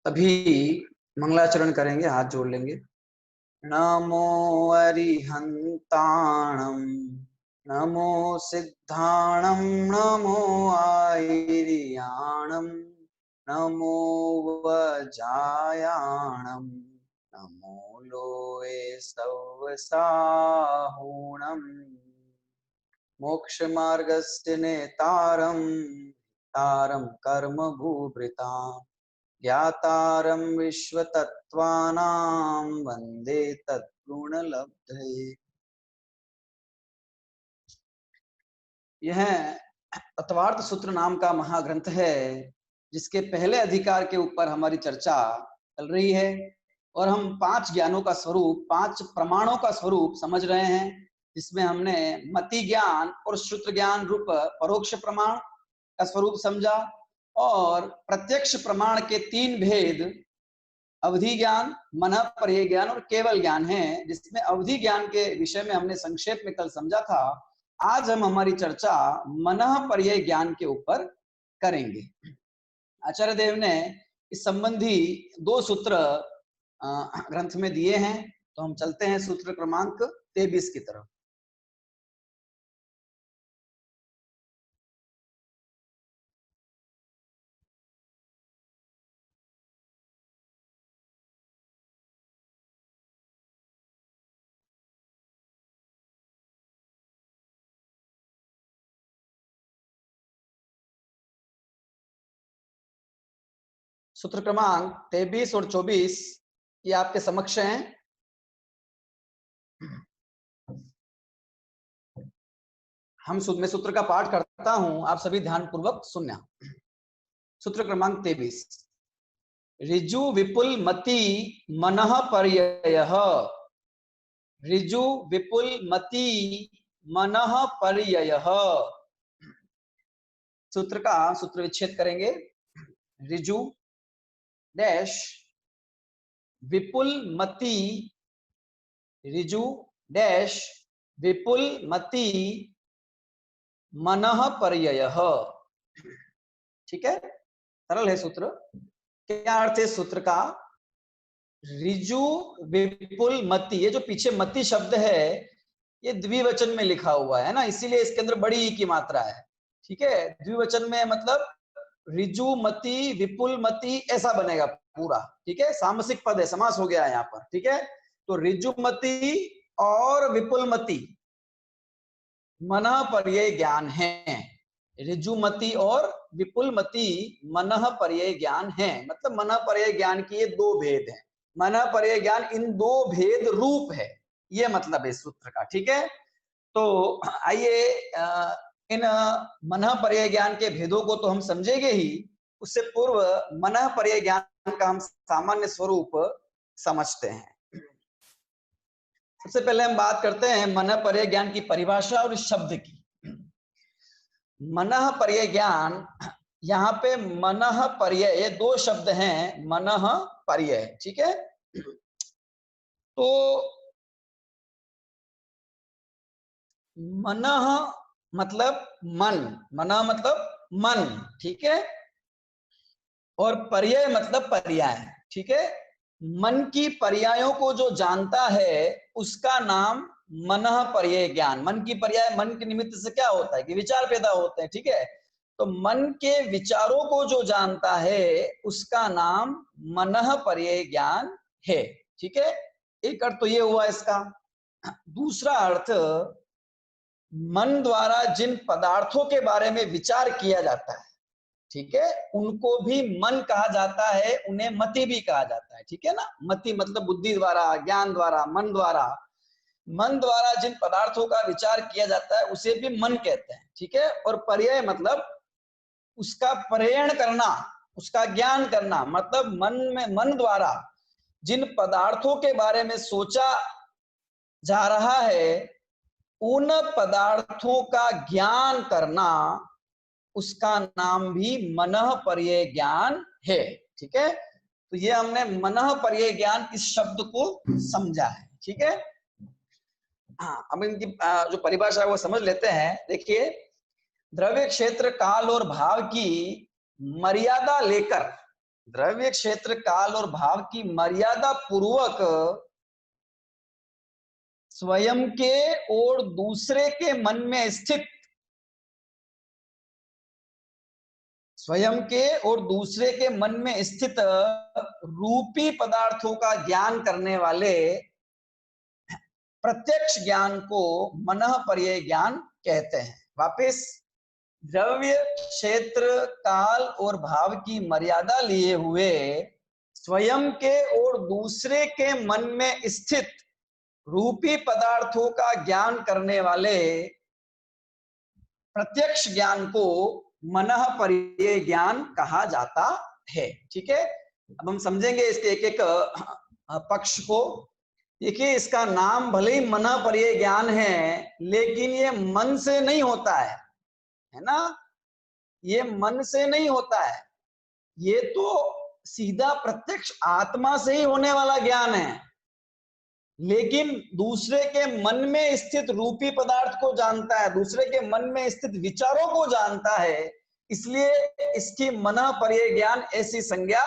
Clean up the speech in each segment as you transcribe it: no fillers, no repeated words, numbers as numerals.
अभी मंगलाचरण करेंगे, हाथ जोड़ लेंगे। नमो अरिहंताणं, नमो सिद्धाणं, नमो आयर्याणं, नमो वज्रायाणं, नमो लोये सवसाहुणं, मोक्षमार्गस्य नेतारं तारं कर्म भूभृताम्, ज्ञातारं विश्वतत्त्वानां वन्दे तद्गुणलब्धये। यह तत्वार्थ सूत्र नाम का महाग्रंथ है, जिसके पहले अधिकार के ऊपर हमारी चर्चा चल रही है और हम 5 ज्ञानों का स्वरूप, 5 प्रमाणों का स्वरूप समझ रहे हैं, जिसमें हमने मति ज्ञान और श्रुत ज्ञान रूप परोक्ष प्रमाण का स्वरूप समझा और प्रत्यक्ष प्रमाण के 3 भेद अवधि ज्ञान, मनः पर्यय ज्ञान और केवल ज्ञान है, जिसमें अवधि ज्ञान के विषय में हमने संक्षेप में कल समझा था। आज हम हमारी चर्चा मनः पर्यय ज्ञान के ऊपर करेंगे। आचार्य देव ने इस संबंधी 2 सूत्र ग्रंथ में दिए हैं, तो हम चलते हैं सूत्र क्रमांक 23 की तरफ। सूत्र क्रमांक 23 और 24 ये आपके समक्ष हैं। मैं सूत्र का पाठ करता हूं, आप सभी ध्यान पूर्वक सुनना। सूत्र क्रमांक 23। ऋजु विपुल मति मनः पर्ययः, ऋजु विपुल मति मनः पर्ययः। सूत्र का सूत्र विच्छेद करेंगे। ऋजु डैश विपुल मति, ऋजु डैश विपुल मति मनः पर्ययः। ठीक है, सरल है सूत्र। क्या अर्थ है सूत्र का? ऋजु विपुल मति, ये जो पीछे मति शब्द है ये द्विवचन में लिखा हुआ है ना, इसीलिए इसके अंदर बड़ी ई की मात्रा है। ठीक है, द्विवचन में मतलब ऋजु मति विपुल मति ऐसा बनेगा पूरा। ठीक है, सामसिक पद है, समास हो गया है यहाँ पर। ठीक है, तो ऋजु मति और विपुल मति मनः पर्यय ज्ञान है। ऋजुमति और विपुलमति मनः पर्यय ज्ञान है, मतलब मनः पर्यय ज्ञान की ये 2 भेद हैं। मनः पर्यय ज्ञान इन 2 भेद रूप है, ये मतलब है सूत्र का। ठीक है, तो आइए इन मनः पर्यय ज्ञान के भेदों को तो हम समझेंगे ही, उससे पूर्व मनः पर्यय ज्ञान का हम सामान्य स्वरूप समझते हैं। सबसे पहले हम बात करते हैं मनः पर्यय ज्ञान की परिभाषा और इस शब्द की। मनः पर्यय ज्ञान, यहाँ पे मनः पर्यय, ये 2 शब्द हैं, मनः पर्यय। ठीक है, तो मनः मतलब मन, मनः मतलब मन। ठीक है, और पर्यय मतलब पर्याय। ठीक है, मन की पर्यायों को जो जानता है उसका नाम मनः पर्यय ज्ञान। मन की पर्याय, मन के निमित्त से क्या होता है कि विचार पैदा होते हैं। ठीक है, तो मन के विचारों को जो जानता है उसका नाम मनः पर्यय ज्ञान है। ठीक है, एक अर्थ तो ये हुआ इसका। दूसरा अर्थ, मन द्वारा जिन पदार्थों के बारे में विचार किया जाता है, ठीक है, उनको भी मन कहा जाता है, उन्हें मति भी कहा जाता है। ठीक है ना, मति मतलब बुद्धि द्वारा, ज्ञान द्वारा, मन द्वारा, मन द्वारा जिन पदार्थों का विचार किया जाता है उसे भी मन कहते हैं। ठीक है, और पर्यय मतलब उसका पर्ययन करना, उसका ज्ञान करना, मतलब मन द्वारा जिन पदार्थों के बारे में सोचा जा रहा है उन पदार्थों का ज्ञान करना, उसका नाम भी मनः पर्यय ज्ञान है। ठीक है, तो ये हमने मनः पर्यय ज्ञान इस शब्द को समझा है। ठीक है, हाँ, अब इनकी जो परिभाषा है वो समझ लेते हैं। देखिए, द्रव्य क्षेत्र काल और भाव की मर्यादा लेकर, द्रव्य क्षेत्र काल और भाव की मर्यादा पूर्वक स्वयं के और दूसरे के मन में स्थित, स्वयं के और दूसरे के मन में स्थित रूपी पदार्थों का ज्ञान करने वाले प्रत्यक्ष ज्ञान को मनः पर्यय ज्ञान कहते हैं। वापिस, द्रव्य क्षेत्र काल और भाव की मर्यादा लिए हुए स्वयं के और दूसरे के मन में स्थित रूपी पदार्थों का ज्ञान करने वाले प्रत्यक्ष ज्ञान को मनः पर्यय ज्ञान कहा जाता है। ठीक है, अब हम समझेंगे इसके एक एक पक्ष को। देखिए, इसका नाम भले ही मनः पर्यय ज्ञान है, लेकिन ये मन से नहीं होता है ना, ये मन से नहीं होता है, ये तो सीधा प्रत्यक्ष आत्मा से ही होने वाला ज्ञान है। लेकिन दूसरे के मन में स्थित रूपी पदार्थ को जानता है, दूसरे के मन में स्थित विचारों को जानता है, इसलिए इसकी मनः पर्यय ज्ञान ऐसी संज्ञा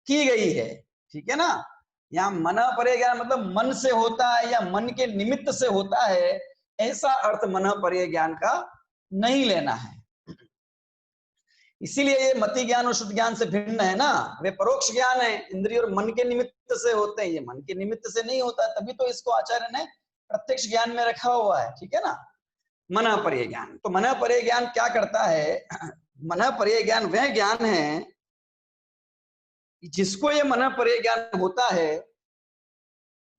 की गई है। ठीक है ना, यहाँ मनः पर्यय ज्ञान मतलब मन से होता है या मन के निमित्त से होता है, ऐसा अर्थ मनः पर्यय ज्ञान का नहीं लेना है। इसीलिए ये मति ज्ञान और शुद्ध ज्ञान से भिन्न है ना, वे परोक्ष ज्ञान है, इंद्रिय और मन के निमित्त से होते हैं, ये मन के निमित्त से नहीं होता, तभी तो इसको आचार्य ने प्रत्यक्ष ज्ञान में रखा हुआ है। ठीक है ना, मनः पर्यय ज्ञान। तो मनः पर्यय ज्ञान क्या करता है? मनः पर्यय ज्ञान वह ज्ञान है जिसको ये मनः पर्यय ज्ञान होता है,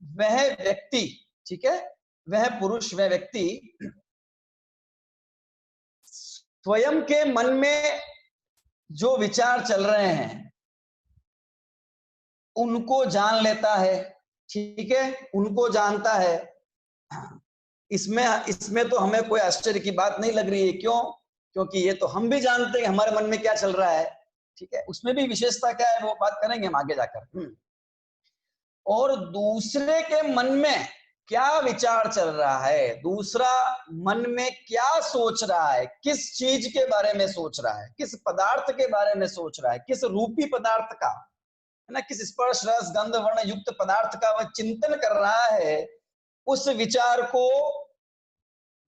वह व्यक्ति, ठीक है, वह पुरुष, वह व्यक्ति स्वयं के मन में जो विचार चल रहे हैं उनको जान लेता है। ठीक है, उनको जानता है। इसमें तो हमें कोई आश्चर्य की बात नहीं लग रही है। क्यों? क्योंकि ये तो हम भी जानते हैं हमारे मन में क्या चल रहा है। ठीक है, उसमें भी विशेषता क्या है वो बात करेंगे हम आगे जाकर। और दूसरे के मन में क्या विचार चल रहा है, दूसरा मन में क्या सोच रहा है, किस चीज के बारे में सोच रहा है, किस पदार्थ के बारे में सोच रहा है, किस रूपी पदार्थ का, है ना, किस स्पर्श रस गंध वर्ण युक्त पदार्थ का वह चिंतन कर रहा है, उस विचार को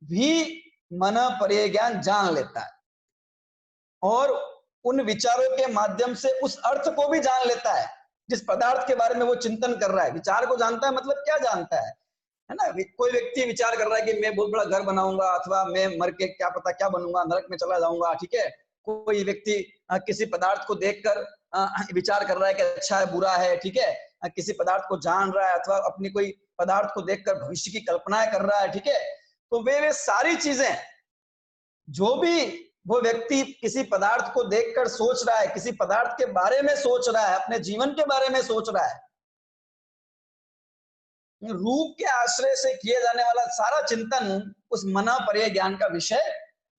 भी मनः पर्यय ज्ञान जान लेता है और उन विचारों के माध्यम से उस अर्थ को भी जान लेता है जिस पदार्थ के बारे में वो चिंतन कर रहा है। विचार को जानता है मतलब क्या जानता है ना, कोई व्यक्ति विचार कर रहा है कि मैं बहुत बड़ा घर बनाऊंगा अथवा मैं मर के क्या पता क्या बनूंगा, नरक में चला जाऊंगा। ठीक है, कोई व्यक्ति किसी पदार्थ को देखकर विचार कर रहा है कि अच्छा है बुरा है। ठीक है, किसी पदार्थ को जान रहा है अथवा अपनी कोई पदार्थ को देखकर भविष्य की कल्पनाएं कर रहा है। ठीक है, तो वे सारी चीजें जो भी वो व्यक्ति किसी पदार्थ को देखकर सोच रहा है, किसी पदार्थ के बारे में सोच रहा है, अपने जीवन के बारे में सोच रहा है, रूप के आश्रय से किए जाने वाला सारा चिंतन उस मनः पर्यय ज्ञान का विषय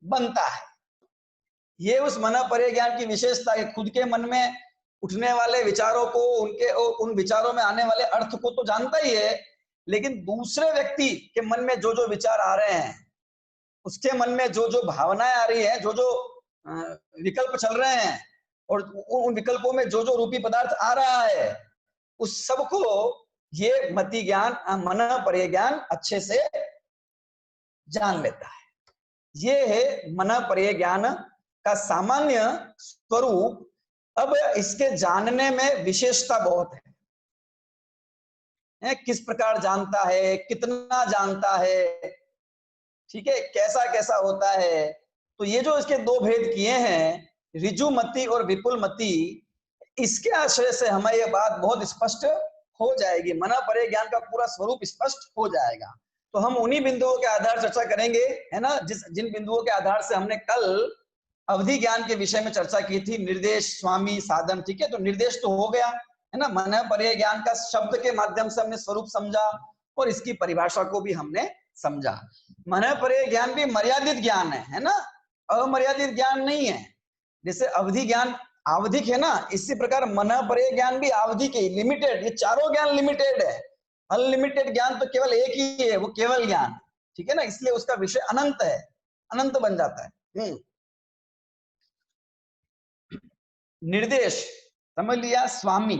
बनता है। ये उस मनः पर्यय ज्ञान की विशेषता है, खुद के मन में उठने वाले विचारों को, उन विचारों में आने वाले अर्थ को तो जानता ही है, लेकिन दूसरे व्यक्ति के मन में जो जो विचार आ रहे हैं, उसके मन में जो जो भावनाएं आ रही है, जो जो विकल्प चल रहे हैं और उन विकल्पों में जो जो रूपी पदार्थ आ रहा है, उस सब को ये मति ज्ञान, मनः पर्यय ज्ञान अच्छे से जान लेता है। ये है मनः पर्यय ज्ञान का सामान्य स्वरूप। अब इसके जानने में विशेषता बहुत है, किस प्रकार जानता है, कितना जानता है, ठीक है, कैसा कैसा होता है। तो ये जो इसके दो भेद किए हैं, ऋजु मति और विपुल मति, इसके आश्रय से हमें यह बात बहुत स्पष्ट हो जाएगी, मनः पर्यय ज्ञान का पूरा स्वरूप स्पष्ट हो जाएगा। तो हम उन्हीं बिंदुओं के आधार चर्चा करेंगे, है ना, जिन बिंदुओं के आधार से हमने कल अवधि ज्ञान के विषय में चर्चा की थी, निर्देश, स्वामी, साधन। ठीक है, तो निर्देश तो हो गया, है ना, मनः पर्यय ज्ञान का शब्द के माध्यम से हमने स्वरूप समझा और इसकी परिभाषा को भी हमने समझा। मनः पर्यय ज्ञान भी मर्यादित ज्ञान है ना, अमर्यादित ज्ञान नहीं है। जैसे अवधि ज्ञान आवधिक है ना, इसी प्रकार मनः पर्यय ज्ञान भी आवधिक है, लिमिटेड। ये चारों ज्ञान लिमिटेड है, अनलिमिटेड ज्ञान तो केवल एक ही है, वो केवल ज्ञान। ठीक है ना, इसलिए उसका विषय अनंत है, अनंत बन जाता है। निर्देश, समझ लिया। स्वामी,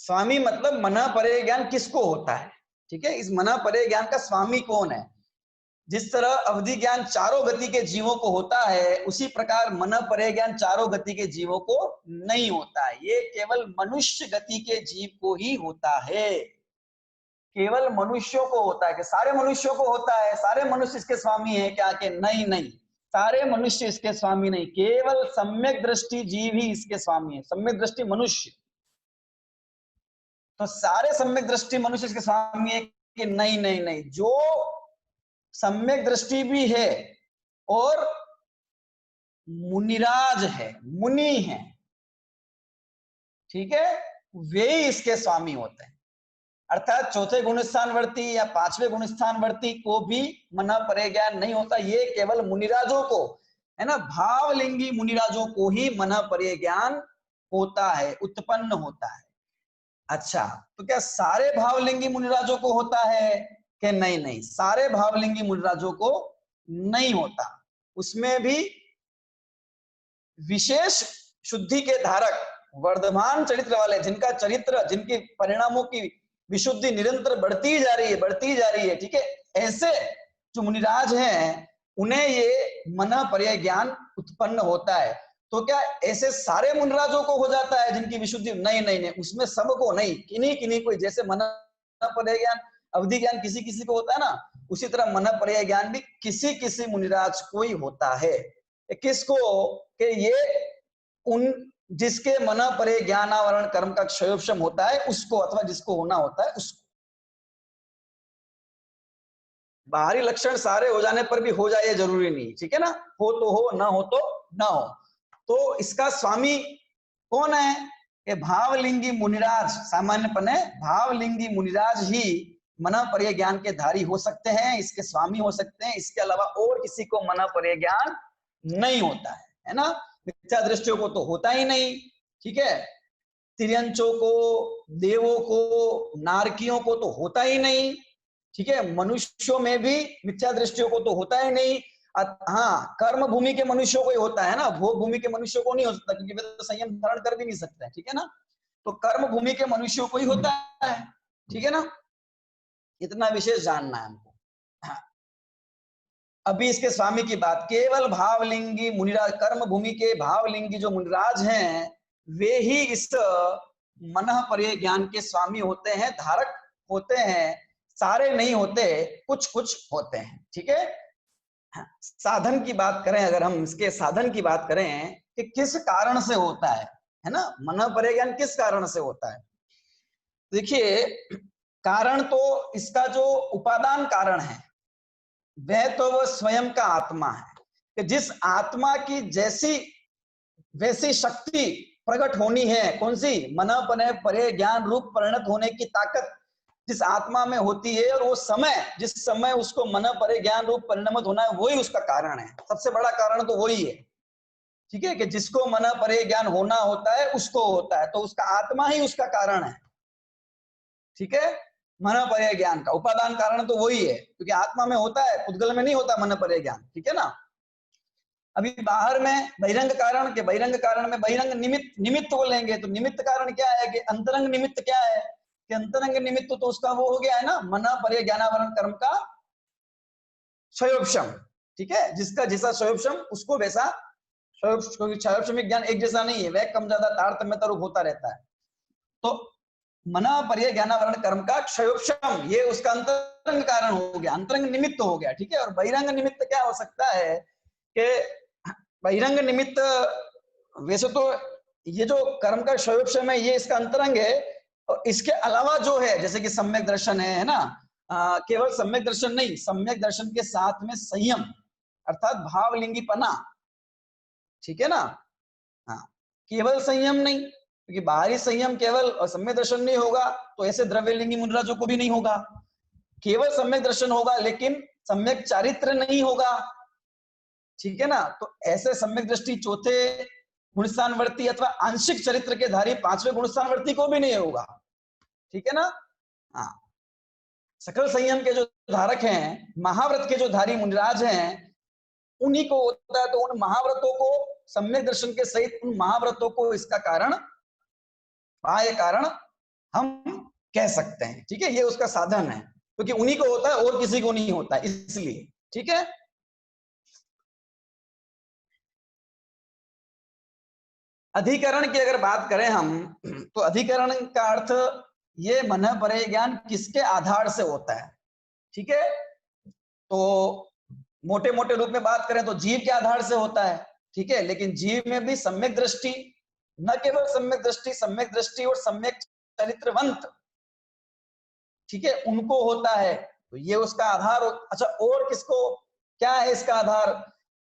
स्वामी मतलब मन परे ज्ञान किसको होता है, ठीक है। इस मन परे ज्ञान का स्वामी कौन है? जिस तरह अवधि ज्ञान चारों गति के जीवों को होता है, उसी प्रकार मन परे ज्ञान चारों गति के जीवों को नहीं होता है। ये केवल मनुष्य गति के जीव को ही होता है, केवल मनुष्यों को होता है। कि सारे मनुष्यों को होता है, सारे मनुष्य इसके स्वामी है क्या? कि नहीं नहीं, सारे मनुष्य इसके स्वामी नहीं, केवल सम्यक दृष्टि जीव ही इसके स्वामी है। सम्यक दृष्टि मनुष्य, तो सारे सम्यक दृष्टि मनुष्य इसके स्वामी है कि नहीं नहीं नहीं, जो सम्यक दृष्टि भी है और मुनिराज है, मुनि है, ठीक है, वे ही इसके स्वामी होते हैं। अर्थात चौथे गुणस्थानवर्ती या पांचवें गुणस्थानवर्ती को भी मन परे ज्ञान नहीं होता। ये केवल मुनिराजों को, है ना, भावलिंगी मुनिराजों को ही मन परे ज्ञान होता है, उत्पन्न होता है। अच्छा, तो क्या सारे भावलिंगी मुनिराजों को होता है? कि नहीं नहीं, सारे भावलिंगी मुनिराजों को नहीं होता। उसमें भी विशेष शुद्धि के धारक, वर्धमान चरित्र वाले, जिनका चरित्र, जिनके परिणामों की विशुद्धि निरंतर बढ़ती जा रही है, बढ़ती जा रही है, ठीक है, ऐसे जो मुनिराज हैं उन्हें ये मन पर्याय ज्ञान उत्पन्न होता है। तो क्या ऐसे सारे मुनिराजों को हो जाता है जिनकी विशुद्धि? नहीं नहीं नहीं, उसमें सबको नहीं, किन्हीं किन्हीं को। जैसे मन पर्याय ज्ञान, अवधि ज्ञान किसी किसी को होता है ना, उसी तरह मन पर्याय ज्ञान भी किसी किसी मुनिराज को ही होता है। किसको? कि ये उन जिसके मन परे ज्ञानावरण कर्म का क्षयोपशम होता है उसको, अथवा जिसको होना होता है उसको। बाहरी लक्षण सारे हो जाने पर भी हो जाए जरूरी नहीं, ठीक है ना, हो तो हो, ना हो तो ना हो। तो इसका स्वामी कौन है? कि भावलिंगी मुनिराज। सामान्यपने भावलिंगी मुनिराज ही मन पर्याय ज्ञान के धारी हो सकते हैं, इसके स्वामी हो सकते हैं। इसके अलावा और किसी को मन पर्याय ज्ञान नहीं होता है ना। मिथ्या दृष्टियों को तो होता ही नहीं, ठीक है, तिर्यंचों को, देवों को, नारकियों को तो होता ही नहीं, ठीक है, मनुष्यों में भी मिथ्या दृष्टियों को तो होता ही नहीं। हाँ, कर्म भूमि के मनुष्यों को ही होता है ना, भोग भूमि के मनुष्यों को नहीं हो सकता, क्योंकि वे तो संयम धारण कर भी नहीं सकते, ठीक है ना। तो कर्म भूमि के मनुष्यों को ही होता है, ठीक है ना। इतना विशेष जानना है हमको। हाँ। अभी इसके स्वामी की बात, केवल भावलिंगी मुनिराज, कर्म भूमि के भावलिंगी जो मुनिराज हैं वे ही इस मन पर्याय ज्ञान के स्वामी होते हैं, धारक होते हैं। सारे नहीं होते, कुछ कुछ होते हैं, ठीक है। साधन की बात करें, अगर हम इसके साधन की बात करें कि किस कारण से होता है ना, मन पर्याय ज्ञान किस कारण से होता है। देखिए, कारण तो इसका जो उपादान कारण है वह तो वह स्वयं का आत्मा है, कि जिस आत्मा की जैसी वैसी शक्ति प्रकट होनी है, कौन सी? मन पर्याय ज्ञान रूप परिणत होने की ताकत जिस आत्मा में होती है, और वो समय, जिस समय उसको मन पर्याय ज्ञान रूप परिणमित होना है, वही उसका कारण है। सबसे बड़ा कारण तो वही है, ठीक है, कि जिसको मन पर्याय ज्ञान होना होता है उसको होता है, तो उसका आत्मा ही उसका कारण है, ठीक है। मन पर्याय ज्ञान का उपादान कारण तो वही है, क्योंकि आत्मा में होता है, उद्गल में नहीं होता मन पर्याय ज्ञान, ठीक है ना। अभी बाहर में बहिरंग कारण, के बहिरंग कारण में बहिरंग निमित्त, निमित्त को लेंगे तो निमित्त कारण क्या है? कि अंतरंग निमित्त क्या है? कि अंतरंग निमित्त तो उसका वो हो गया है ना, मन पर्याय ज्ञानावरण कर्म का क्षयोपशम, ठीक है, जिसका जैसा क्षयोपशम उसको वैसा क्षयोपशमिक ज्ञान एक जैसा नहीं है, वह कम ज्यादा तारतम्यता रूप होता रहता है। तो मन पर्याय ज्ञानावरण कर्म का क्षयोपशम, ये उसका अंतरंग कारण हो गया, अंतरंग निमित्त हो गया, ठीक है। और बहिरंग निमित्त क्या हो सकता है? कि बहिरंग निमित्त वैसे तो ये जो कर्म का क्षयोपशम है ये इसका अंतरंग है, और इसके अलावा जो है जैसे कि सम्यक दर्शन है ना, केवल सम्यक दर्शन नहीं, सम्यक दर्शन के साथ में संयम अर्थात भावलिंगीपना, ठीक है ना। हाँ, केवल संयम नहीं, क्योंकि बाहरी संयम केवल और सम्यक दर्शन नहीं होगा तो ऐसे द्रव्यलिंगी मुनिराजों को भी नहीं होगा। केवल सम्यक दर्शन होगा लेकिन सम्यक चारित्र नहीं होगा, ठीक है ना। तो ऐसे सम्यक दृष्टि चौथे गुणस्थानवर्ती अथवा आंशिक चरित्र के धारी पांचवें गुणस्थानवर्ती को भी नहीं होगा, ठीक है ना। हाँ, सकल संयम के जो धारक हैं, महाव्रत के जो धारी मुनिराज हैं, उन्हीं को होता है। तो उन महाव्रतों को सम्यक दर्शन के सहित उन महाव्रतों को इसका कारण, बाह्य कारण हम कह सकते हैं। ठीक है, ये उसका साधन है, क्योंकि उन्हीं को होता है और किसी को नहीं होता, इसलिए। ठीक है, अधिकरण की अगर बात करें हम, तो अधिकरण का अर्थ ये मन परे ज्ञान किसके आधार से होता है। ठीक है, तो मोटे मोटे रूप में बात करें तो जीव के आधार से होता है। ठीक है, लेकिन जीव में भी सम्यक दृष्टि, न केवल सम्यक दृष्टि और सम्यक चरित्रवंत, ठीक है, उनको होता है, तो ये उसका आधार अच्छा, और किसको, क्या है इसका आधार,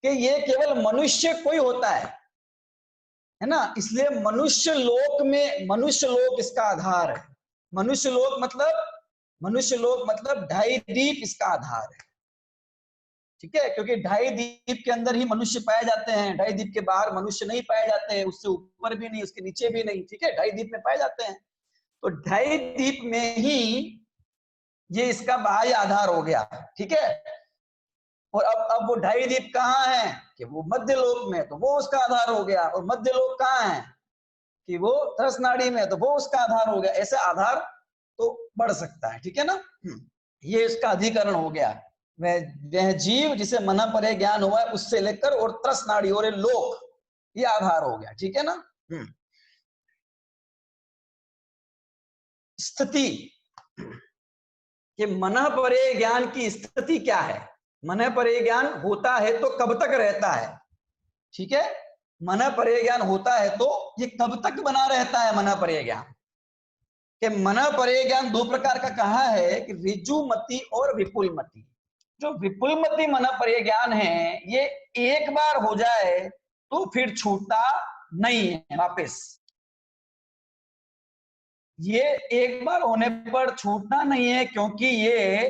कि ये केवल मनुष्य को ही होता है ना, इसलिए मनुष्य लोक इसका आधार है। मनुष्य लोक मतलब 2.5 दीप इसका आधार है। ठीक है, क्योंकि 2.5 दीप के अंदर ही मनुष्य पाए जाते हैं, 2.5 दीप के बाहर मनुष्य नहीं पाए जाते हैं, उससे ऊपर भी नहीं, उसके नीचे भी नहीं। ठीक है, 2.5 दीप में पाए जाते हैं, तो 2.5 दीप में ही ये इसका बाह्य आधार हो गया। ठीक है, और अब वो 2.5 दीप कहाँ है, कि वो मध्य लोक में, तो वो उसका आधार हो गया। और मध्य लोक कहाँ है, कि वो तरस नाड़ी में, तो वो उसका आधार हो गया। ऐसे आधार तो बढ़ सकता है। ठीक है ना, ये इसका अधिकरण हो गया। वह जीव जिसे मना परे ज्ञान हुआ है, उससे लेकर और तरस नाड़ी और लोक, ये आधार हो गया। ठीक है ना, स्थिति, कि मन परे ज्ञान की स्थिति क्या है। मन परे ज्ञान होता है तो कब तक रहता है। ठीक है, मन परे ज्ञान होता है तो ये कब तक बना रहता है मन परे ज्ञान। कि मन परे ज्ञान 2 प्रकार का कहा है, कि ऋजुमति और विपुलमति। जो विपुलमति मन परे ज्ञान है, ये एक बार हो जाए तो फिर छूटता नहीं है वापस। ये एक बार होने पर छूटना नहीं है, क्योंकि ये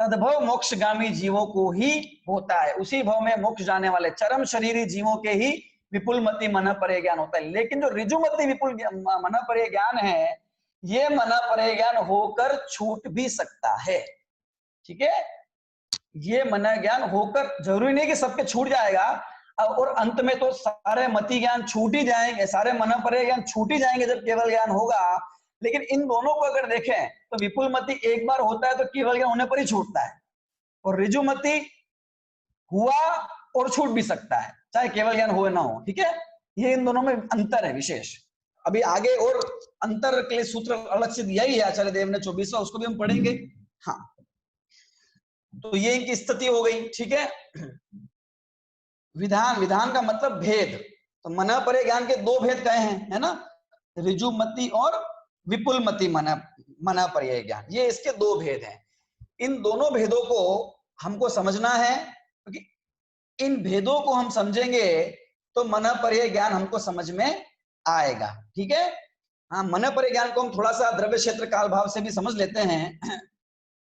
तद्भव मोक्षगामी जीवों को ही होता है। उसी भव में मोक्ष जाने वाले चरम शरीरी जीवों के ही विपुलमति मन परे ज्ञान होता है। लेकिन जो ऋजुमति विपुल मन परे ज्ञान है, ये मन परे ज्ञान होकर छूट भी सकता है। ठीक है, ये मन ज्ञान होकर, जरूरी नहीं कि सबके छूट जाएगा, और अंत में तो सारे मति ज्ञान छूट ही जाएंगे, सारे मन परे ज्ञान छूट ही जाएंगे जब केवल ज्ञान होगा। लेकिन इन दोनों को अगर देखें तो विपुलमति एक बार होता है तो केवल ज्ञान होने पर ही छूटता है, और ऋजुमति हुआ और छूट भी सकता है, चाहे केवल ज्ञान हो ना हो। ठीक है, ये इन दोनों में अंतर है विशेष। अभी आगे और अंतर के लिए सूत्र अलग से दिया ही है आचार्य देव ने 24वां, उसको भी हम पढ़ेंगे। हाँ, तो ये इनकी स्थिति हो गई। ठीक है, विधान का मतलब भेद, तो मन परे ज्ञान के 2 भेद कहे हैं, है ना, ऋजुमति और विपुलमति मन परे ज्ञान, ये इसके 2 भेद हैं। इन दोनों भेदों को हमको समझना है, क्योंकि इन भेदों को हम समझेंगे तो मन परे ज्ञान हमको समझ में आएगा। ठीक है, हाँ, मन परे ज्ञान को हम थोड़ा सा द्रव्य क्षेत्र काल भाव से भी समझ लेते हैं,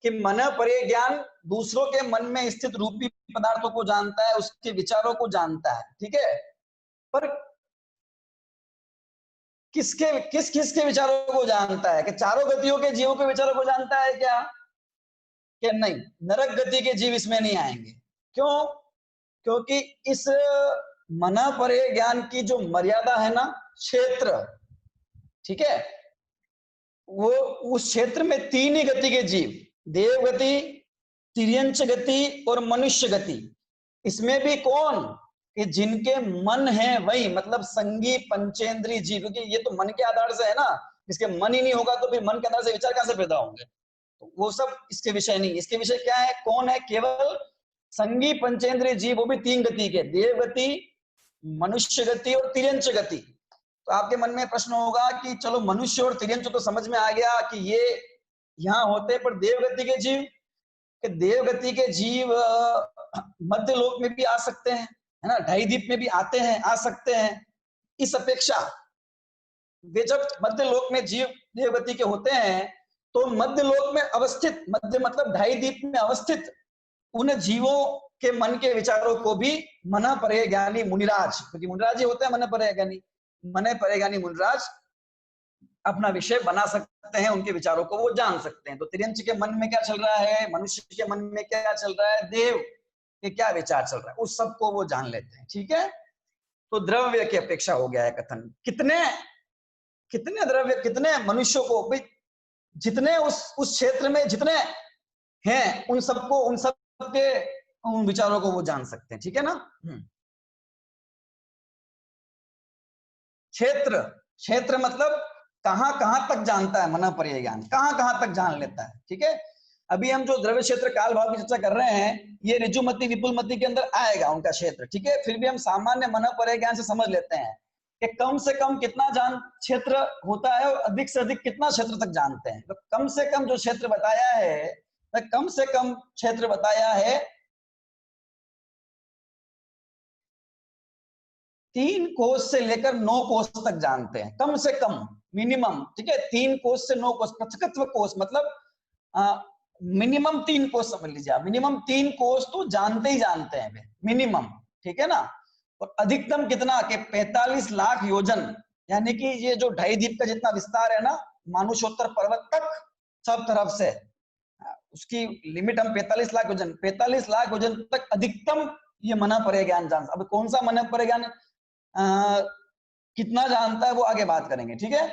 कि मन परे ज्ञान दूसरों के मन में स्थित रूपी पदार्थों को जानता है, उसके विचारों को जानता है। ठीक है, पर किसके विचारों को जानता है, कि चारों गतियों के जीवों के विचारों को जानता है क्या, कि नहीं, नरक गति के जीव इसमें नहीं आएंगे। क्यों, क्योंकि इस मन परे ज्ञान की जो मर्यादा है ना, क्षेत्र, ठीक है, वो उस क्षेत्र में 3 ही गति के जीव, देव गति, तिर्यंच गति और मनुष्य गति, इसमें भी कौन, कि जिनके मन है वही, मतलब संगी पंचेंद्री जीव, क्योंकि ये तो मन के आधार से है ना, इसके मन ही नहीं होगा तो फिर मन के आधार से विचार कहां से पैदा होंगे, तो वो सब इसके विषय नहीं। इसके विषय क्या है, कौन है, केवल संगी पंचेंद्रीय जीव, वो भी 3 गति के, देव गति, मनुष्य गति और तिर्यंच गति। तो आपके मन में प्रश्न होगा कि चलो मनुष्य और तिर्यंच तो समझ में आ गया कि ये यहाँ होते, पर देवगति के जीव, कि देवगति के जीव मध्य लोक में भी आ सकते हैं, है ना, 2.5 दीप में भी आते हैं, आ सकते हैं। इस अपेक्षा वे जब मध्य लोक में जीव देवगति के होते हैं, तो मध्य लोक में अवस्थित, मध्य मतलब 2.5 दीप में अवस्थित उन जीवों के मन के विचारों को भी मन परे ज्ञानी मुनिराज, क्योंकि मुनिराज ही होते हैं मन परे ज्ञानी, मन परे ज्ञानी मुनिराज अपना विषय बना सकते हैं, उनके विचारों को वो जान सकते हैं। तो तिर्यंच के मन में क्या चल रहा है, मनुष्य के मन में क्या चल रहा है, देव के क्या विचार चल रहा है, उस सब को वो जान लेते हैं। ठीक है, तो द्रव्य की अपेक्षा हो गया है कथन। कितने कितने द्रव्य, कितने मनुष्यों को भाई, जितने उस क्षेत्र में जितने हैं उन सबको, उन सबके उन विचारों को वो जान सकते हैं, ठीक है ना। क्षेत्र, क्षेत्र मतलब कहां कहां तक जानता है, मन पर्याय ज्ञान कहां कहां तक जान लेता है, ठीक है। अभी हम जो द्रव्य क्षेत्र काल भाव की चर्चा कर रहे हैं, ये ऋजुमति विपुलमति के अंदर आएगा उनका क्षेत्र, ठीक है। फिर भी हम सामान्य मन पर्याय ज्ञान से समझ लेते हैं कि कम से कम कितना जान क्षेत्र होता है और अधिक से अधिक कितना क्षेत्र तक जानते हैं। तो कम से कम जो क्षेत्र बताया है, कम से कम क्षेत्र बताया है 3 कोस से लेकर 9 कोस तक जानते हैं, कम से कम, मिनिमम, ठीक है। 3 कोस से 9 कोस, पृथकत्व कोस मतलब मिनिमम 3 कोस समझ लीजिए आप, मिनिमम 3 कोस तो जानते ही जानते हैं मिनिमम, ठीक है ना। और अधिकतम कितना के 45 लाख योजन, यानी कि ये जो ढाई द्वीप का जितना विस्तार है ना, मानुषोत्तर पर्वत तक सब तरफ से, उसकी लिमिट हम 45 लाख योजन, 45 लाख योजन तक अधिकतम ये मना पर्याय ज्ञान जान। अब कौन सा मना पर्याय ज्ञान कितना जानता है वो आगे बात करेंगे, ठीक है।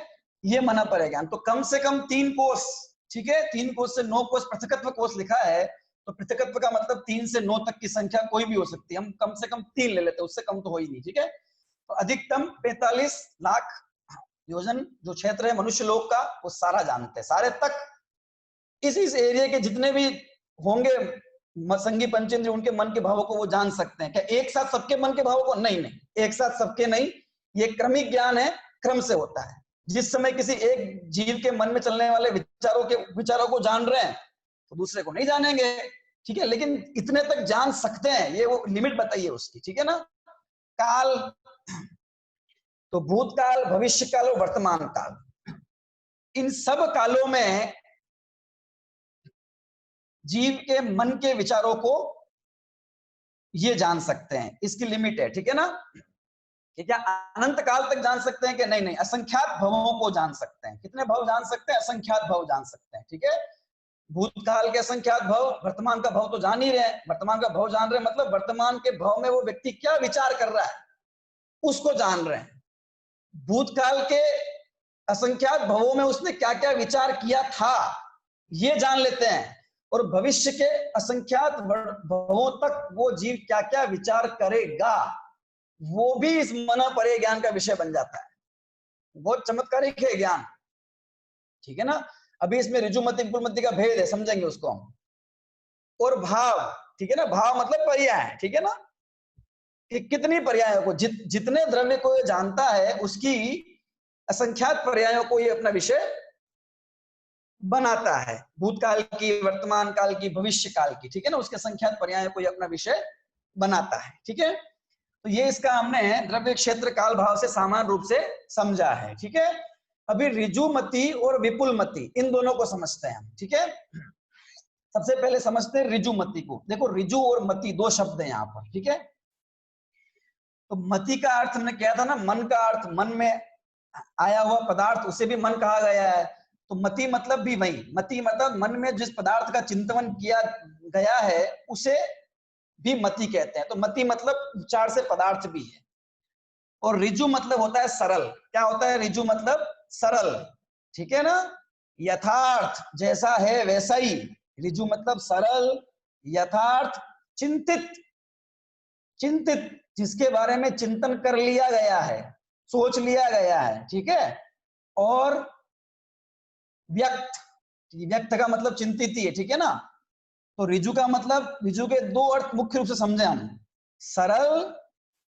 ये मना पर्याय ज्ञान तो कम से कम 3 कोस, ठीक है। 3 कोस से 9 कोस पृथकत्व कोस लिखा है, तो पृथकत्व का मतलब 3 से 9 तक की संख्या कोई भी हो सकती है, हम कम से कम 3 ले लेते हैं, उससे कम तो हो ही नहीं, ठीक है। तो अधिकतम 45 लाख योजन जो क्षेत्र है मनुष्य लोक का, वो सारा जानते हैं, सारे तक इस एरिया के जितने भी होंगे संगी पंचेंद्रिय, उनके मन के भावों को वो जान सकते हैं। क्या एक साथ सबके मन के भावों को? नहीं नहीं, एक साथ सबके नहीं, ये क्रमिक ज्ञान है, क्रम से होता है। जिस समय किसी एक जीव के मन में चलने वाले विचारों को जान रहे हैं, तो दूसरे को नहीं जानेंगे, ठीक है। लेकिन इतने तक जान सकते हैं, ये वो लिमिट बताइए उसकी, ठीक है ना। काल तो भूतकाल, भविष्य काल और वर्तमान काल, इन सब कालों में जीव के मन के विचारों को ये जान सकते हैं, इसकी लिमिट है, ठीक है ना। कि क्या अनंत काल तक जान सकते हैं कि नहीं? नहीं, असंख्यात भवों को जान सकते हैं। कितने भव जान सकते हैं? असंख्यात भव जान सकते हैं, ठीक है। भूतकाल के असंख्यात भव, वर्तमान का भव तो जान ही रहे हैं। वर्तमान का भव जान रहे हैं मतलब वर्तमान के भव में वो व्यक्ति क्या विचार कर रहा है उसको जान रहे हैं। भूतकाल के असंख्यात भवों में उसने क्या क्या विचार किया था ये जान लेते हैं, और भविष्य के असंख्यात भवों तक वो जीव क्या क्या विचार करेगा वो भी इस मना पर्याय ज्ञान का विषय बन जाता है। बहुत चमत्कारिक है ज्ञान, ठीक है ना। अभी इसमें ऋजुमति विपुलमति का भेद है, समझेंगे उसको हम। और भाव, ठीक है ना, भाव मतलब पर्याय, ठीक है ना, कि कितनी पर्यायों को, जितने द्रव्य को ये जानता है उसकी असंख्यात पर्यायों को ये अपना विषय बनाता है। भूतकाल की, वर्तमान काल की, भविष्य काल की, ठीक है ना, उसके संख्यात पर्यायों को ये अपना विषय बनाता है, ठीक है। तो ये इसका हमने द्रव्य क्षेत्र काल भाव से सामान्य रूप से समझा है, ठीक है। अभी ऋजुमति और विपुलमति इन दोनों को समझते हैं हम, ठीक है। सबसे पहले समझते हैं ऋजुमति को। देखो ऋजु और मति दो शब्द हैं यहाँ पर, ठीक है। तो मति का अर्थ हमने किया था ना, मन का अर्थ, मन में आया हुआ पदार्थ, उसे भी मन कहा गया है। तो मति मतलब भी वही, मति मतलब मन में जिस पदार्थ का चिंतन किया गया है उसे भी मति कहते हैं। तो मति मतलब विचार से पदार्थ भी है। और ऋजु मतलब होता है सरल। क्या होता है ऋजु मतलब? सरल, ठीक है ना, यथार्थ, जैसा है वैसा ही। ऋजु मतलब सरल, यथार्थ, चिंतित, चिंतित जिसके बारे में चिंतन कर लिया गया है, सोच लिया गया है, ठीक है। और व्यक्त, व्यक्त का मतलब चिंतित ही है, ठीक है ना। तो ऋजु का मतलब, ऋजु के दो अर्थ मुख्य रूप से समझे हम, सरल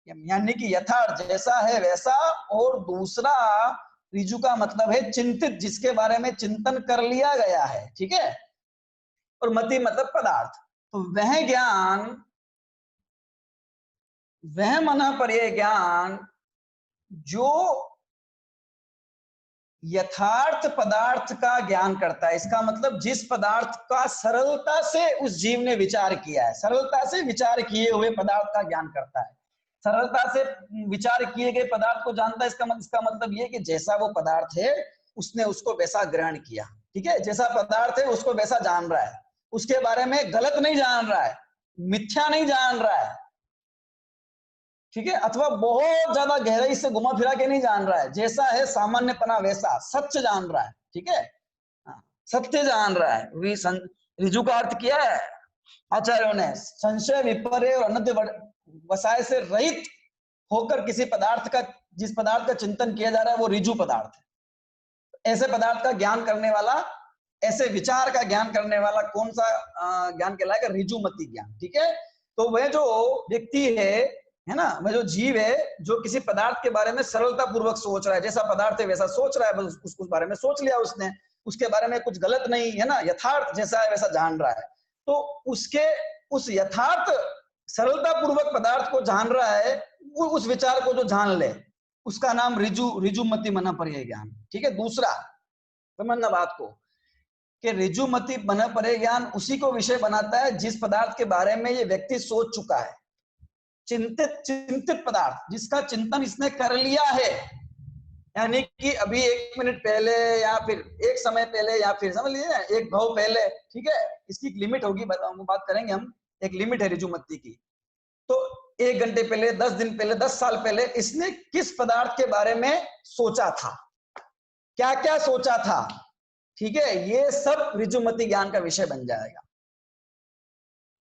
यानी कि यथार्थ, जैसा है वैसा, और दूसरा ऋजु का मतलब है चिंतित, जिसके बारे में चिंतन कर लिया गया है, ठीक है। और मति मतलब पदार्थ। तो वह ज्ञान, वह मना पर्याय ज्ञान जो यथार्थ पदार्थ का ज्ञान करता है। इसका मतलब जिस पदार्थ का सरलता से उस जीव ने विचार किया है, सरलता से विचार किए हुए पदार्थ का ज्ञान करता है, सरलता से विचार किए गए पदार्थ को जानता है। इसका मतलब ये कि जैसा वो पदार्थ है उसने उसको वैसा ग्रहण किया, ठीक है। जैसा पदार्थ है उसको वैसा जान रहा है, उसके बारे में गलत नहीं जान रहा है, मिथ्या नहीं जान रहा है, ठीक है, अथवा बहुत ज्यादा गहराई से घुमा फिरा के नहीं जान रहा है, जैसा है सामान्यपना वैसा सत्य जान रहा है। ठीक है, सत्य जान रहा है। ऋजु का अर्थ किया है आचार्यों ने, संशय विपर्य और अनद्य वसाय से रहित होकर किसी पदार्थ का, जिस पदार्थ का चिंतन किया जा रहा है वो ऋजु पदार्थ है। ऐसे पदार्थ का ज्ञान करने वाला, ऐसे विचार का ज्ञान करने वाला कौन सा ज्ञान कहलाएगा? ऋजुमति ज्ञान। ठीक है, तो वह जो व्यक्ति है ना, वह जो जीव है जो किसी पदार्थ के बारे में सरलता पूर्वक सोच रहा है, जैसा पदार्थ है वैसा सोच रहा है, बस उस बारे में सोच लिया उसने, उसके बारे में कुछ गलत नहीं है ना, यथार्थ जैसा है वैसा जान रहा है, तो उसके उस यथार्थ सरलता पूर्वक पदार्थ को जान रहा है, उस विचार को जो जान ले उसका नाम ऋजुमति मन पर्याय ज्ञान। ठीक है, दूसरा समझना बात को कि ऋजुमति मन पर्याय ज्ञान उसी को विषय बनाता है जिस पदार्थ के बारे में ये व्यक्ति सोच चुका है। चिंतित पदार्थ जिसका चिंतन इसने कर लिया है, यानी कि अभी 1 मिनट पहले या फिर एक समय पहले या फिर समझ लीजिए एक भाव पहले। ठीक है, इसकी एक लिमिट होगी, बात करेंगे हम, एक लिमिट है ऋजुमति की। तो 1 घंटे पहले, 10 दिन पहले, 10 साल पहले इसने किस पदार्थ के बारे में सोचा था, क्या क्या सोचा था। ठीक है, ये सब ऋजुमति ज्ञान का विषय बन जाएगा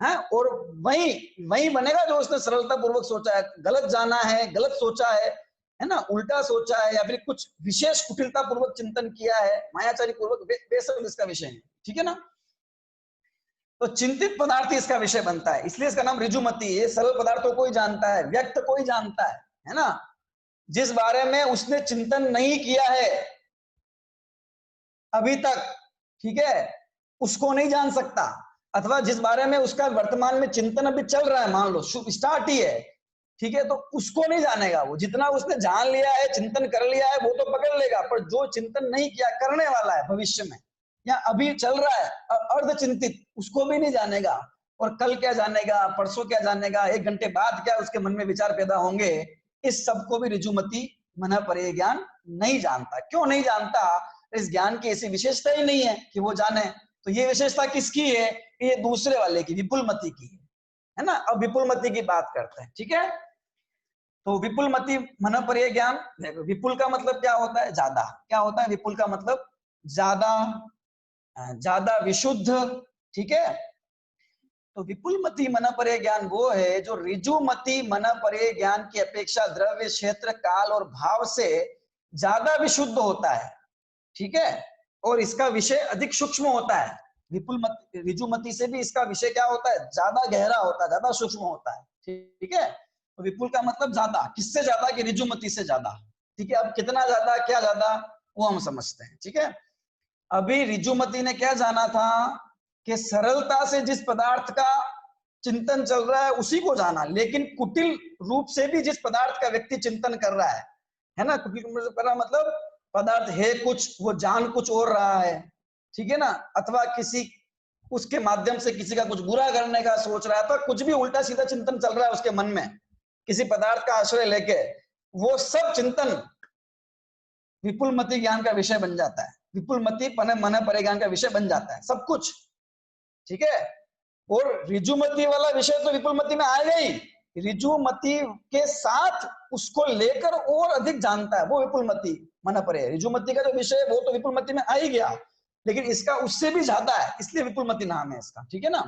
है, और वही बनेगा जो उसने सरलता पूर्वक सोचा है। गलत जाना है, गलत सोचा है ना, उल्टा सोचा है, या फिर कुछ विशेष कुटिलता पूर्वक चिंतन किया है, मायाचारी पूर्वक, वे सब इसका विषय है। ठीक है ना, तो चिंतित पदार्थ इसका विषय बनता है, इसलिए इसका नाम ऋजुमति। ये सरल पदार्थों को ही जानता है, व्यक्त को ही जानता है ना, जिस बारे में उसने चिंतन नहीं किया है अभी तक, ठीक है, उसको नहीं जान सकता, अथवा जिस बारे में उसका वर्तमान में चिंतन अभी चल रहा है, मान लो स्टार्ट ही है, ठीक है, तो उसको नहीं जानेगा वो। जितना उसने जान लिया है, चिंतन कर लिया है, वो तो पकड़ लेगा, पर जो चिंतन नहीं किया, करने वाला है भविष्य में या अभी चल रहा है अर्ध चिंतित, उसको भी नहीं जानेगा। और कल क्या जानेगा, परसों क्या जानेगा, 1 घंटे बाद क्या उसके मन में विचार पैदा होंगे, इस सबको भी ऋजुमति मन पर्याय ज्ञान नहीं जानता। क्यों नहीं जानता? इस ज्ञान की ऐसी विशेषता ही नहीं है कि वो जाने। तो ये विशेषता किसकी है? ये दूसरे वाले की, विपुलमति की है ना। अब विपुलमति की बात करते हैं। ठीक है, तो विपुलमति मन पर्याय ज्ञान, विपुल का मतलब क्या होता है? ज्यादा। क्या होता है विपुल का मतलब? ज्यादा, ज्यादा विशुद्ध। ठीक है, तो विपुलमति मन पर्याय ज्ञान वो है जो ऋजुमति मन पर्याय ज्ञान की अपेक्षा द्रव्य, क्षेत्र, काल और भाव से ज्यादा विशुद्ध होता है। ठीक है, और इसका विषय अधिक सूक्ष्म होता है। विपुलमति, ऋजुमति से भी इसका विषय क्या होता है? ज्यादा गहरा होता है, ज्यादा सूक्ष्म होता है। ठीक है, तो विपुल का मतलब ज्यादा, किससे ज्यादा? कि ऋजुमति से ज्यादा। ठीक है, अब कितना ज्यादा, क्या ज्यादा, वो हम समझते हैं। ठीक है, अभी ऋजुमति ने क्या जाना था कि सरलता से जिस पदार्थ का चिंतन चल रहा है उसी को जाना, लेकिन कुटिल रूप से भी जिस पदार्थ का व्यक्ति चिंतन कर रहा है ना, कुटिल कर रहा मतलब पदार्थ है कुछ, वो जान कुछ और रहा है। ठीक है ना, अथवा किसी उसके माध्यम से किसी का कुछ बुरा करने का सोच रहा है, तो कुछ भी उल्टा सीधा चिंतन चल रहा है उसके मन में किसी पदार्थ का आश्रय लेके, वो सब चिंतन विपुलमति ज्ञान का विषय बन जाता है। विपुलमति मन पर्याय ज्ञान का विषय बन जाता है सब कुछ। ठीक है, और ऋजुमति वाला विषय तो विपुलमति में आएगा ही, ऋजुमति के साथ उसको लेकर और अधिक जानता है वो विपुलमति मन पर्याय। ऋजुमति का जो विषय है वो तो विपुलमति में आ ही गया, लेकिन इसका उससे भी ज्यादा है, इसलिए विपुलमति नाम है इसका। ठीक है ना,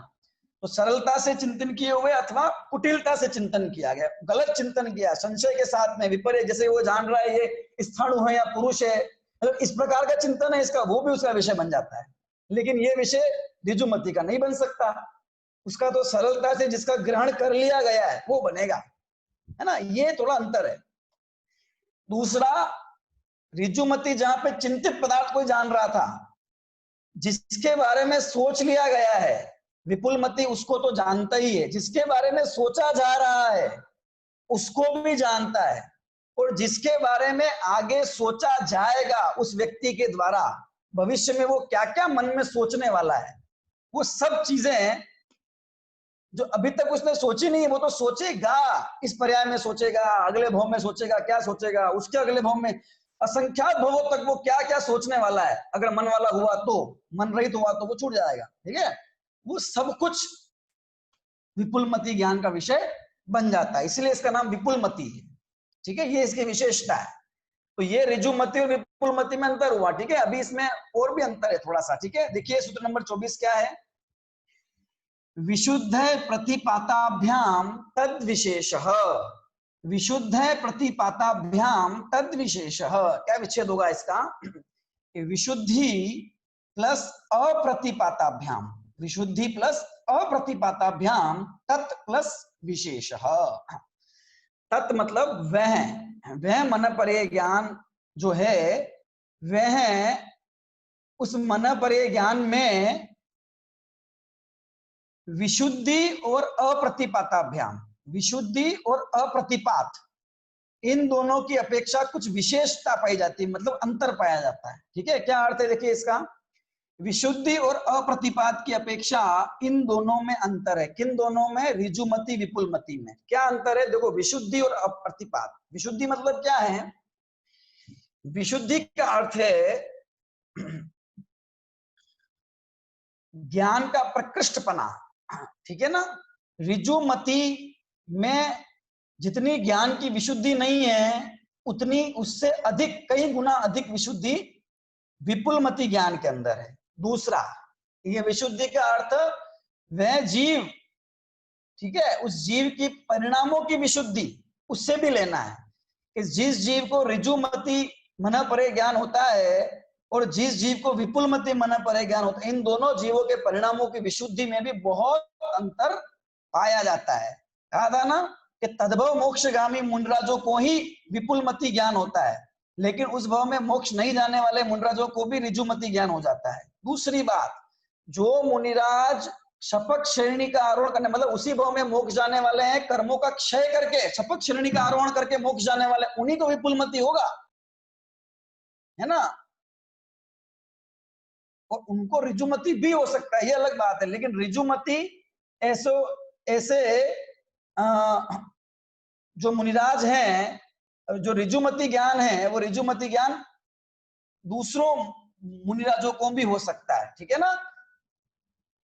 तो सरलता से चिंतन किए हुए अथवा कुटिलता से चिंतन किया गया, गलत चिंतन किया, संशय के साथ में विपर्य, जैसे वो जान रहा है ये स्थाणु है या पुरुष है, मतलब इस प्रकार का चिंतन है इसका, वो भी उसका विषय बन जाता है। लेकिन ये विषय ऋजुमति का नहीं बन सकता, उसका तो सरलता से जिसका ग्रहण कर लिया गया है वो बनेगा, है ना, ये थोड़ा अंतर है। दूसरा, ऋजुमति जहां पे चिंतित पदार्थ को जान रहा था, जिसके बारे में सोच लिया गया है, विपुलमति उसको तो जानता ही है, जिसके बारे में सोचा जा रहा है उसको भी जानता है, और जिसके बारे में आगे सोचा जाएगा उस व्यक्ति के द्वारा, भविष्य में वो क्या क्या मन में सोचने वाला है, वो सब चीजें जो अभी तक उसने सोची नहीं, वो तो सोचेगा, इस पर्याय में सोचेगा, अगले भाव में सोचेगा, क्या सोचेगा, उसके अगले भाव में, असंख्यात भावों तक वो क्या क्या सोचने वाला है। अगर मन वाला हुआ तो, मन रहित हुआ तो वो छूट जाएगा। ठीक है, वो सब कुछ विपुलमति ज्ञान का विषय बन जाता है, इसलिए इसका नाम विपुलमति है। ठीक है, ये इसकी विशेषता है। तो ये ऋजुमति और विपुलमति में अंतर हुआ। ठीक है, अभी इसमें और भी अंतर है थोड़ा सा। ठीक है, देखिए सूत्र नंबर 24 क्या है, विशुद्ध प्रतिपाताभ्याम तद विशेषः। विशुद्ध प्रतिपाताभ्याम तद विशेषः, क्या विच्छेद होगा इसका, विशुद्धि प्लस अप्रतिपाताभ्याम, विशुद्धि प्लस अप्रतिपाताभ्याम तत् प्लस विशेषः। तत् मतलब वह मन परे ज्ञान जो है, वह उस मन परे ज्ञान में विशुद्धि और अप्रतिपाताभ्याम, विशुद्धि और अप्रतिपात, इन दोनों की अपेक्षा कुछ विशेषता पाई जाती है, मतलब अंतर पाया जाता है। ठीक है, क्या अर्थ है देखिए इसका, विशुद्धि और अप्रतिपात की अपेक्षा इन दोनों में अंतर है। किन दोनों में, ऋजुमति विपुलमति में। क्या अंतर है, देखो, विशुद्धि और अप्रतिपात। विशुद्धि मतलब क्या है, विशुद्धि का अर्थ है ज्ञान का प्रकृष्टपना। ठीक है ना, ऋजुमति में जितनी ज्ञान की विशुद्धि नहीं है, उतनी उससे अधिक, कई गुना अधिक विशुद्धि विपुलमति ज्ञान के अंदर है। दूसरा, ये विशुद्धि का अर्थ वह जीव, ठीक है, उस जीव की परिणामों की विशुद्धि, उससे भी लेना है कि जिस जीव को ऋजुमति मन परे ज्ञान होता है और जिस जीव को विपुलमति मन परे ज्ञान होता है, इन दोनों जीवों के परिणामों की विशुद्धि में भी बहुत अंतर पाया जाता है। कहा था ना कि तद्भव मोक्षगामी मुंडराजों को ही विपुलमति ज्ञान होता है, लेकिन उस भव में मोक्ष नहीं जाने वाले मुंडराजों को भी ऋजुमति ज्ञान हो जाता है। दूसरी बात, जो मुनिराज शपथ श्रेणी का आरोहण करने, मतलब उसी भव में मोक्ष जाने वाले हैं, कर्मों का क्षय करके शपथ श्रेणी का आरोहण करके मोक्ष जाने वाले, उन्हीं को विपुलमति होगा, है ना। और उनको ऋजुमति भी हो सकता है, ये अलग बात है। लेकिन ऋजुमति ऐसे जो मुनिराज हैं, जो ऋजुमति ज्ञान है, वो ऋजुमति ज्ञान दूसरों मुनिराजों को भी हो सकता है। ठीक है ना,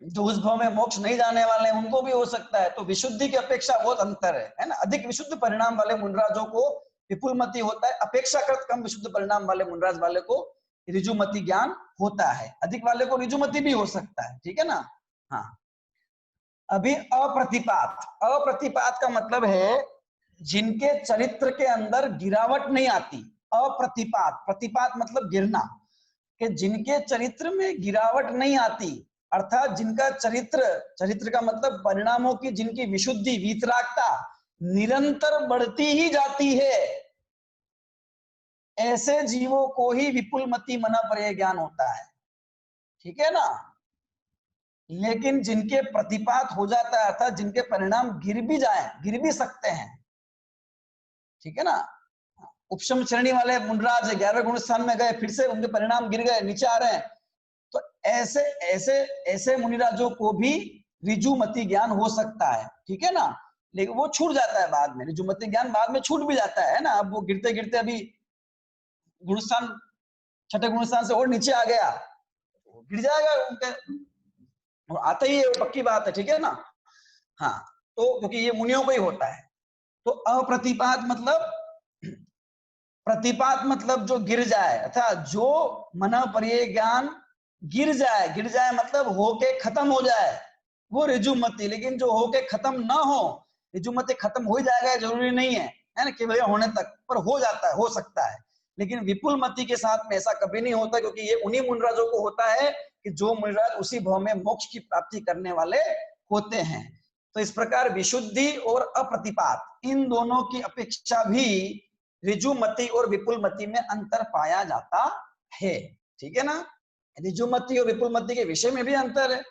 जो उस भव में मोक्ष नहीं जाने वाले हैं उनको भी हो सकता है। तो विशुद्धि की अपेक्षा बहुत अंतर है ना। अधिक विशुद्ध परिणाम वाले मुनिराजों को विपुलमति होता है, अपेक्षाकृत कम विशुद्ध परिणाम वाले मुनिराज वाले को ऋजुमति ज्ञान होता है। अधिक वाले को ऋजुमति भी हो सकता है। ठीक है ना। हाँ, अभी अप्रतिपात। अप्रतिपात का मतलब है जिनके चरित्र के अंदर गिरावट नहीं आती। अप्रतिपात, प्रतिपात मतलब गिरना, कि जिनके चरित्र में गिरावट नहीं आती, अर्थात जिनका चरित्र का मतलब परिणामों की जिनकी विशुद्धि, वीतरागता निरंतर बढ़ती ही जाती है, ऐसे जीवों को ही विपुलमति मना परे ज्ञान होता है। ठीक है ना। लेकिन जिनके प्रतिपात हो जाता है, अर्थात जिनके परिणाम गिर भी सकते हैं, ठीक है ना, उपशम श्रेणी वाले मुंडराज 11वें गुण स्थान में गए, फिर से उनके परिणाम गिर गए, नीचे आ रहे हैं, तो ऐसे ऐसे ऐसे मुनिराजों को भी ऋजुमति ज्ञान हो सकता है। ठीक है ना, लेकिन वो छूट जाता है बाद में, ऋजुमति ज्ञान बाद में छूट भी जाता है ना। अब वो गिरते गिरते अभी गुणस्थान, छठे गुणस्थान से और नीचे आ गया, गिर जाएगा उनके, आता ही है, पक्की बात है। ठीक है ना। हाँ, तो क्योंकि ये मुनियों को ही होता है। तो अप्रतिपात मतलब, प्रतिपात मतलब जो गिर जाए, अर्थात जो मन परे ज्ञान गिर जाए मतलब होके खत्म हो जाए, वो ऋजुमति। लेकिन जो होके खत्म ना हो, ऋजुमति खत्म हो ही जाएगा जरूरी नहीं है ना, केवल होने तक, पर हो जाता है, हो सकता है। लेकिन विपुलमति के साथ में ऐसा कभी नहीं होता, क्योंकि ये उन्हीं मुनिराजों को होता है कि जो मुनिराज उसी भव में मोक्ष की प्राप्ति करने वाले होते हैं। तो इस प्रकार विशुद्धि और अप्रतिपात, इन दोनों की अपेक्षा भी ऋजुमति और विपुलमति में अंतर पाया जाता है। ठीक है ना। ऋजुमति और विपुलमति के विषय में भी अंतर है।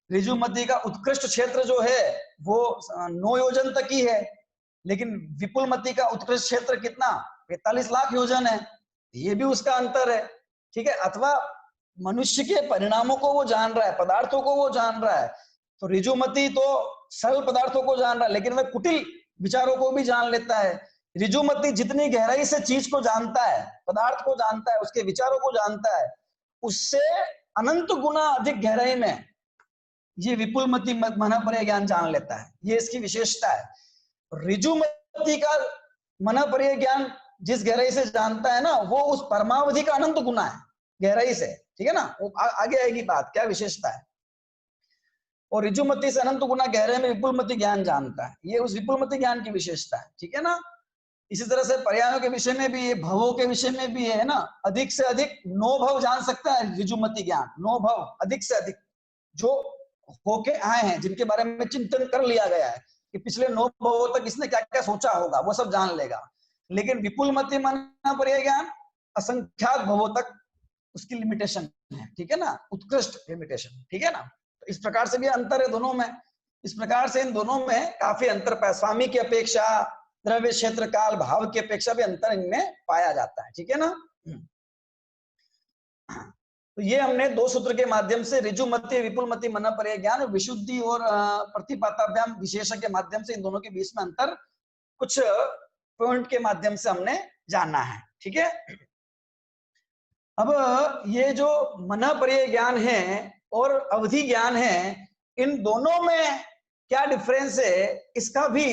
ऋजुमति का उत्कृष्ट क्षेत्र जो है वो 9 योजन तक ही है, लेकिन विपुलमति का उत्कृष्ट क्षेत्र कितना, 45 लाख योजन है। ये भी उसका अंतर है। ठीक है, अथवा मनुष्य के परिणामों को वो जान रहा है, पदार्थों को वो जान रहा है। तो ऋजुमति तो सरल पदार्थों को जान रहा है, लेकिन वह कुटिल विचारों को भी जान लेता है। ऋजुमति जितनी गहराई से चीज को जानता है, पदार्थ को जानता है, उसके विचारों को जानता है, उससे अनंत गुना अधिक गहराई में ये विपुलमति मन परे ज्ञान जान लेता है। ये इसकी विशेषता है। ऋजुमति का मन पर्याय ज्ञान जिस गहराई से जानता है ना, वो उस परमावधि का अनंत गुना है गहराई से, ठीक है ना। वो आगे आएगी बात क्या विशेषता है। और ऋजुमति से अनंत गुना गहरे में विपुलमति ज्ञान जानता है, ये उस विपुलमति ज्ञान की विशेषता है, ठीक है ना। इसी तरह से पर्यायों के विषय में भी, भवों के विषय में भी है ना, अधिक से अधिक 9 भव जान सकता है ऋजुमति ज्ञान। 9 भव अधिक से अधिक जो होके आए हैं, जिनके बारे में चिंतन कर लिया गया है कि पिछले 9 भवों तक इसने क्या क्या सोचा होगा, वो सब जान लेगा। लेकिन विपुलमति मन पर्याय ज्ञान असंख्यात भवों तक उसकी लिमिटेशन है, ठीक है ना, उत्कृष्ट लिमिटेशन, ठीक है ना। तो इस प्रकार से भी अंतर है दोनों में। इस प्रकार से इन दोनों में काफी अंतर पाया, स्वामी की अपेक्षा, द्रव्य क्षेत्र काल भाव की अपेक्षा भी अंतर इनमें पाया जाता है, ठीक है ना। तो ये हमने 2 सूत्र के माध्यम से ऋजुमति विपुलमति मन पर्याय ज्ञान, विशुद्धि और प्रतिपाताभ्याम विशेष के माध्यम से इन दोनों के बीच में अंतर कुछ पॉइंट के माध्यम से हमने जाना है, ठीक है। अब ये जो मन पर्याय ज्ञान है और अवधि ज्ञान है, इन दोनों में क्या डिफरेंस है, इसका भी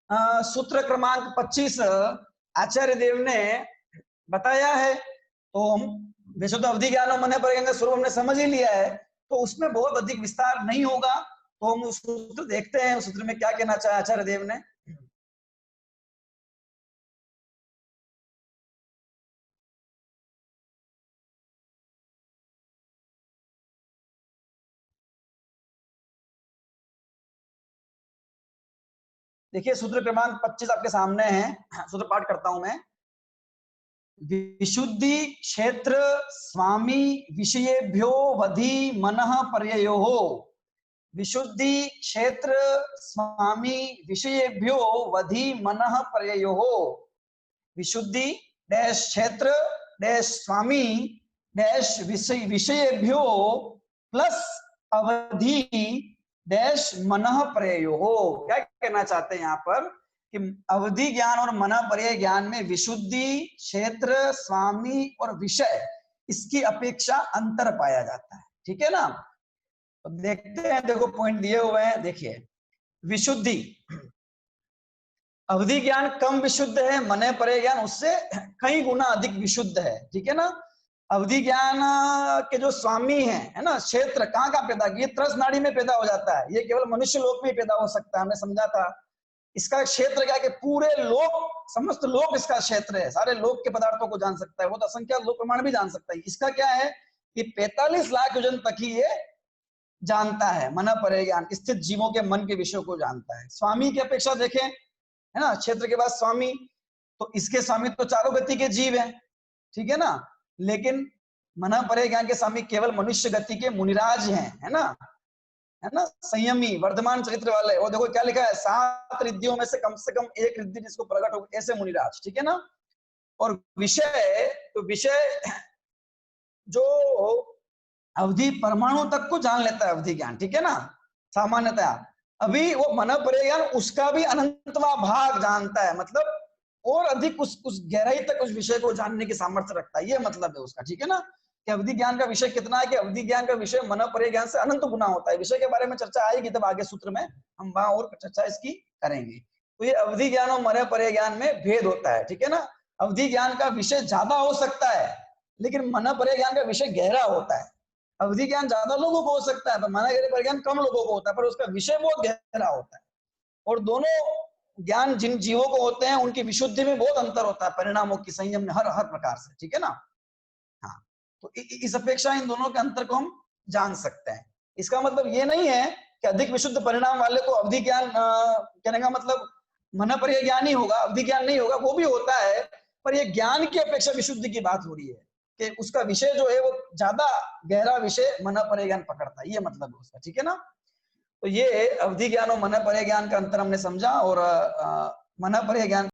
सूत्र क्रमांक 25 आचार्य देव ने बताया है। तो हम विशुद्ध अवधि ज्ञान और मन पर्याय ज्ञान का स्वरूप हमने समझ ही लिया है, तो उसमें बहुत अधिक विस्तार नहीं होगा। तो हम उस सूत्र देखते हैं, उस सूत्र में क्या कहना चाहे आचार्य देव ने। देखिए सूत्र क्रमांक 25 आपके सामने है, सूत्र पाठ करता हूं मैं। विशुद्धि क्षेत्र स्वामी विषयेभ्यो वधि मनः पर्ययोः। विशुद्धि क्षेत्र स्वामी विषयेभ्यो वधि मनः पर्ययोः। विशुद्धि डैश क्षेत्र डैश स्वामी डैश विषयेभ्यो प्लस अवधि डैश मनः पर्ययोः। क्या कहना चाहते हैं यहाँ पर कि अवधि ज्ञान और मन पर्याय ज्ञान में विशुद्धि क्षेत्र स्वामी और विषय इसकी अपेक्षा अंतर पाया जाता है, ठीक है ना। तो देखते हैं, देखो पॉइंट दिए हुए हैं, देखिए विशुद्धि अवधि ज्ञान कम विशुद्ध है, मन पर्याय ज्ञान उससे कई गुना अधिक विशुद्ध है, ठीक है ना। अवधि ज्ञान के जो स्वामी है ना, क्षेत्र कहाँ का पैदा, ये त्रस नाड़ी में पैदा हो जाता है, ये केवल मनुष्य लोक में पैदा हो सकता है, हमने समझा था। इसका क्षेत्र क्या है कि पूरे लोक, समस्त लोक इसका क्षेत्र है, सारे लोक के पदार्थों को जान सकता है, वो तो असंख्यात लोक प्रमाण भी जान सकता है। इसका क्या है कि 45 लाख योजन तक ही ये जानता है, मन पर्याय ज्ञान स्थित जीवों के मन के विषयों को जानता है। स्वामी की अपेक्षा देखें, है ना, क्षेत्र के बाद स्वामी, तो इसके स्वामी तो चारों गति के जीव है, ठीक है ना। लेकिन मन पर्याय ज्ञान के स्वामी केवल मनुष्य गति के मुनिराज हैं, है ना, संयमी वर्धमान चरित्र वाले। और देखो क्या लिखा है, 7 रिद्धियों में से कम 1 रिद्धि जिसको प्रकट हो, ऐसे मुनिराज, ठीक है ना। और विषय, तो विषय जो अवधि परमाणु तक को जान लेता है अवधि ज्ञान, ठीक है ना, सामान्यतया। अभी वो मन पर्याय ज्ञान उसका भी अनंतवा भाग जानता है, मतलब और अधिक उस गहराई तक उस विषय को जानने की सामर्थ्य रखता है, ये मतलब है उसका, ठीक है ना। कि अवधि ज्ञान का विषय कितना है कि अवधि ज्ञान का विषय मन पर्याय ज्ञान से अनंत गुना होता है। विषय के बारे में चर्चा आएगी तब आगे सूत्र में हम वहां और चर्चा इसकी करेंगे। तो ये अवधि ज्ञान और मन पर्याय ज्ञान में भेद होता है, ठीक है ना। अवधि ज्ञान का विषय ज्यादा हो सकता है, लेकिन मन पर्याय ज्ञान का विषय गहरा होता है। अवधि ज्ञान ज्यादा लोगों को हो सकता है, मन पर्याय ज्ञान कम लोगों को होता है, पर उसका विषय बहुत गहरा होता है। और दोनों ज्ञान जिन जीवों को होते हैं उनकी विशुद्धि में बहुत अंतर होता है, परिणामों की संयम में हर प्रकार से, ठीक है ना। हाँ, तो इस अपेक्षा इन दोनों के अंतर को हम जान सकते हैं। इसका मतलब ये नहीं है कि अधिक विशुद्ध परिणाम वाले को अवधि ज्ञान कहने का मतलब मन पर्याय ज्ञान ही होगा, अवधि ज्ञान नहीं होगा, वो भी होता है, पर ये ज्ञान की अपेक्षा विशुद्धि की बात हो रही है कि उसका विषय जो है वो ज्यादा गहरा विषय मन पर्याय ज्ञान पकड़ता है, ये मतलब है उसका, ठीक है ना। तो ये अवधि ज्ञान और मन पर्याय ज्ञान का अंतर हमने समझा। और मन पर्याय ज्ञान